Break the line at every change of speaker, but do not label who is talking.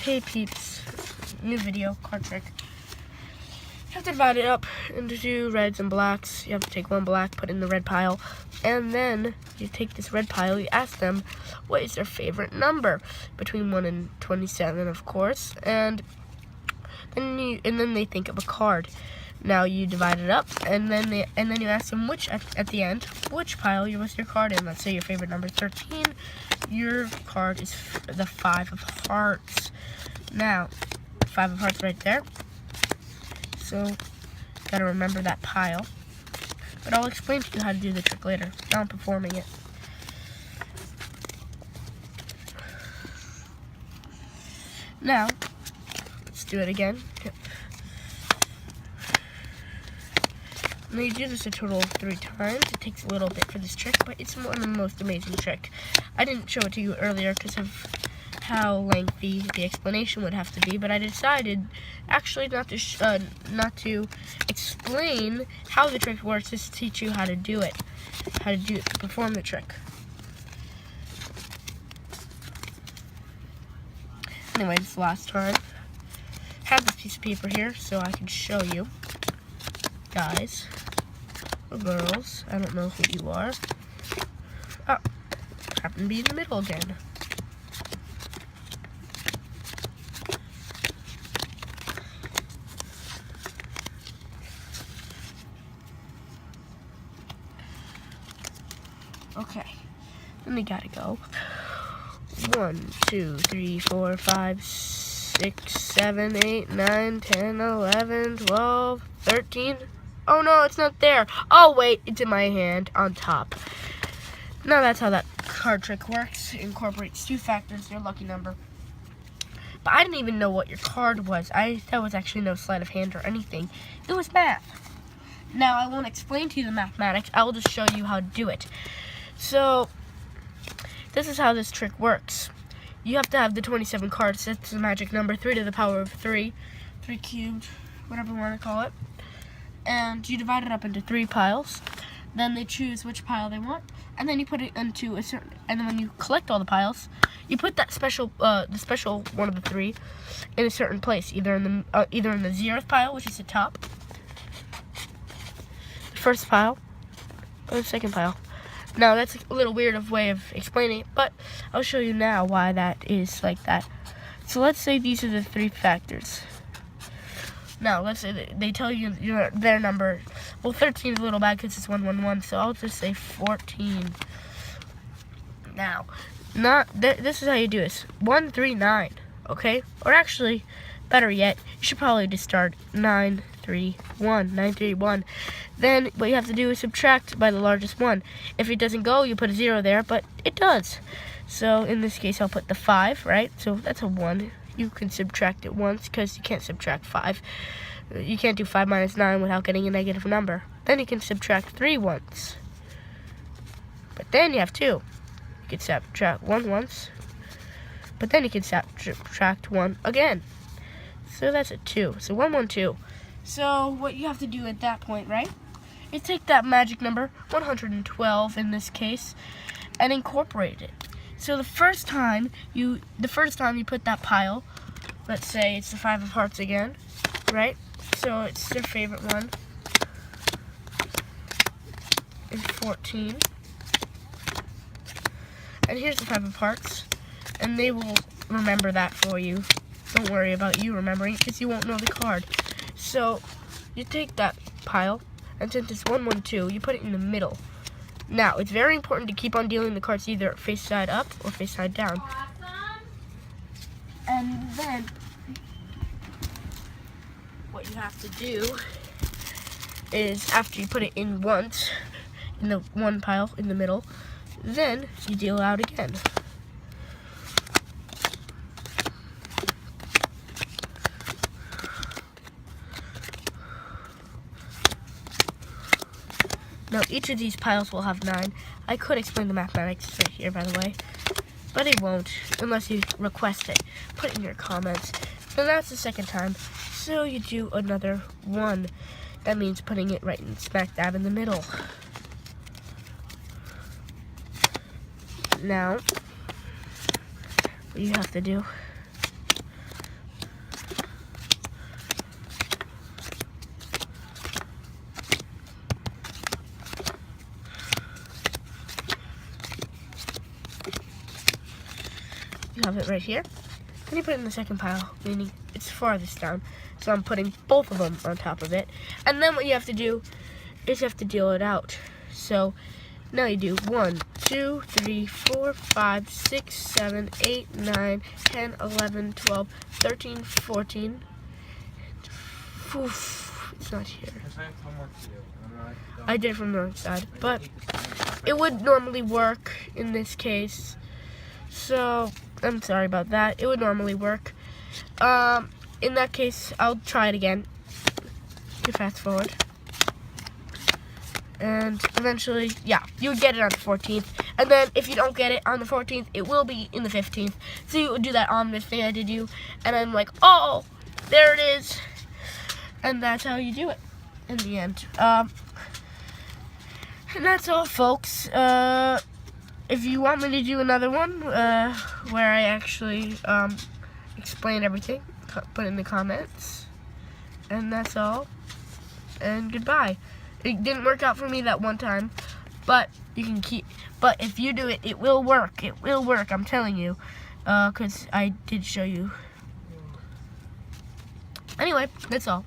Hey peeps, new video, card trick. You have to divide it up into two reds and blacks. You have to take one black, put it in the red pile, and then you take this red pile, you ask them what is their favorite number, between 1 and 27, of course, and then they think of a card. Now you divide it up, and then you ask them which at the end which pile you was your card in. Let's say your favorite number is 13. Your card is the 5 of hearts. Now, 5 of hearts right there. So, gotta remember that pile. But I'll explain to you how to do the trick later. Now I'm performing it. Now, let's do it again. Yep. Now you do this a total of 3 times. It takes a little bit for this trick, but it's one of the most amazing trick. I didn't show it to you earlier because of how lengthy the explanation would have to be, but I decided actually not to explain how the trick works, just to teach you how to do it, perform the trick. Anyway, this last time, I have this piece of paper here so I can show you. Guys, or girls, I don't know who you are. Oh, happen to be in the middle again. Okay, then we gotta go. 1, 2, 3, 4, 5, 6, 7, 8, 9, 10, 11, 12, 13. Oh no, it's not there. Oh wait, it's in my hand on top. Now that's how that card trick works. It incorporates 2 factors, your lucky number. But I didn't even know what your card was. That was actually no sleight of hand or anything. It was math. Now I won't explain to you the mathematics. I will just show you how to do it. So this is how this trick works. You have to have the 27 cards. That's the magic number, 3 to the power of 3, 3 cubed, whatever you want to call it. And you divide it up into 3 piles. Then they choose which pile they want, and then you put it into a certain. And then when you collect all the piles, you put that special, the special one of the 3, in a certain place, either in the 0th pile, which is the top, the 1st pile, or the 2nd pile. Now that's a little weird of way of explaining it, but I'll show you now why that is like that. So let's say these are the 3 factors. Now let's say they tell you their number. Well, 13 is a little bad because it's 111, so I'll just say 14. Now, this is how you do this: 1, 3, 9. Okay, or actually, better yet, you should probably just start 9, 3, 1, 9, 3, 1. Then what you have to do is subtract by the largest one. If it doesn't go, you put a 0 there, but it does. So in this case, I'll put the 5, right? So that's a 1. You can subtract it once because you can't subtract 5. You can't do 5 minus 9 without getting a negative number. Then you can subtract 3 once. But then you have 2. You can subtract 1 once. But then you can subtract 1 again. So that's a 2. So 1, 1, 2. So what you have to do at that point, right, is take that magic number, 112 in this case, and incorporate it. So the first time you put that pile, let's say it's the 5 of hearts again, right? So it's their favorite one. It's 14. And here's the 5 of hearts, and they will remember that for you. Don't worry about you remembering it because you won't know the card. So you take that pile, and since it's 1, 1, 2, you put it in the middle. Now, it's very important to keep on dealing the cards either face side up or face side down.
Awesome.
And then, what you have to do is, after you put it in once, in the one pile in the middle, then you deal out again. Now, each of these piles will have 9. I could explain the mathematics right here, by the way, but it won't unless you request it. Put it in your comments. So that's the 2nd time. So you do another 1. That means putting it right in smack dab in the middle. Now, what you have to do have it right here. Then you put it in the second pile, meaning it's farthest down. So I'm putting both of them on top of it. And then what you have to do is you have to deal it out. So now you do 1, 2, 3, 4, 5, 6, 7, 8, 9, 10, 11, 12, 13, 14. Oof, it's not here. I did it from the wrong side, but it would normally work in this case. So I'm sorry about that. It would normally work. In that case, I'll try it again. You fast forward. And eventually, yeah, you would get it on the 14th. And then if you don't get it on the 14th, it will be in the 15th. So you would do that ominous thing I did you. And I'm like, oh, there it is. And that's how you do it in the end. And that's all, folks. If you want me to do another one where I actually explain everything, put it in the comments. And that's all. And goodbye. It didn't work out for me that one time, but you can keep. But if you do it, it will work. It will work. I'm telling you, because I did show you. Anyway, that's all.